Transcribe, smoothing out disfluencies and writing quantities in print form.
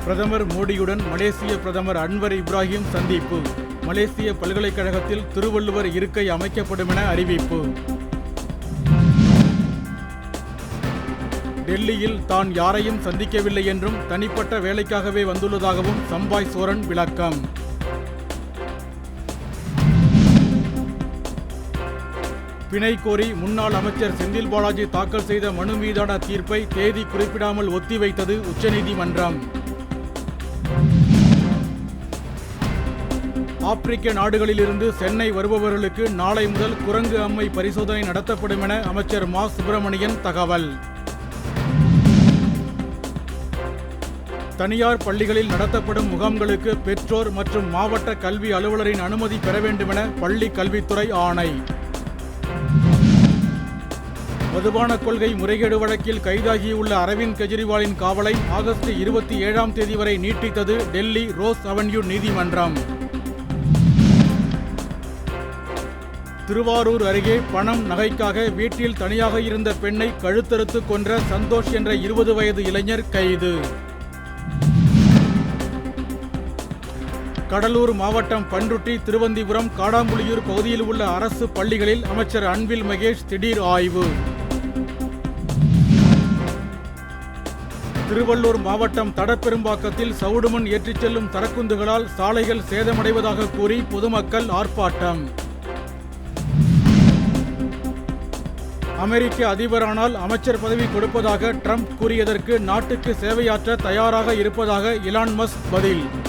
பிரதமர் மோடியுடன் மலேசிய பிரதமர் அன்வர் இப்ராஹிம் சந்திப்பு. மலேசிய பல்கலைக்கழகத்தில் திருவள்ளுவர் இருக்கை அமைக்கப்படும் என அறிவிப்பு. டெல்லியில் தான் யாரையும் சந்திக்கவில்லை என்றும் தனிப்பட்ட வேலைக்காகவே வந்துள்ளதாகவும் சம்பாய் சோரன் விளக்கம். பிணை கோரி முன்னாள் அமைச்சர் செந்தில் பாலாஜி தாக்கல் செய்த மனு மீதான தீர்ப்பை தேதி குறிப்பிடாமல் ஒத்திவைத்தது உச்சநீதிமன்றம். ஆப்பிரிக்க நாடுகளிலிருந்து சென்னை வருபவர்களுக்கு நாளை முதல் குரங்கு அம்மை பரிசோதனை நடத்தப்படும் என அமைச்சர் மா. சுப்பிரமணியன் தகவல். தனியார் பள்ளிகளில் நடத்தப்படும் முகாம்களுக்கு பெற்றோர் மற்றும் மாவட்ட கல்வி அலுவலரின் அனுமதி பெற வேண்டுமென பள்ளி கல்வித்துறை ஆணை. மதுபான கொள்கை முறைகேடு வழக்கில் கைதாகியுள்ள அரவிந்த் கெஜ்ரிவாலின் காவலை ஆகஸ்ட் 27ஆம் தேதி வரை நீட்டித்தது டெல்லி ரோஸ் அவென்யூ நீதிமன்றம். திருவாரூர் அருகே பணம் நகைக்காக வீட்டில் தனியாக இருந்த பெண்ணை கழுத்தறுத்து கொன்ற சந்தோஷ் என்ற 20 வயது இளைஞர் கைது. கடலூர் மாவட்டம் பண்ருட்டி, திருவந்திபுரம், காடாம்புலியூர் பகுதியில் உள்ள அரசு பள்ளிகளில் அமைச்சர் அன்பில் மகேஷ் திடீர் ஆய்வு. திருவள்ளூர் மாவட்டம் தடப்பெரும்பாக்கத்தில் சவுடுமண் ஏற்றிச் செல்லும் சரக்குந்துகளால் சாலைகள் சேதமடைவதாக கூறி பொதுமக்கள் ஆர்ப்பாட்டம். அமெரிக்க அதிபரானால் அமைச்சர் பதவி கொடுப்பதாக ட்ரம்ப் கூறியதற்கு நாட்டுக்கு சேவையாற்ற தயாராக இருப்பதாக எலான் மஸ்க் பதில்.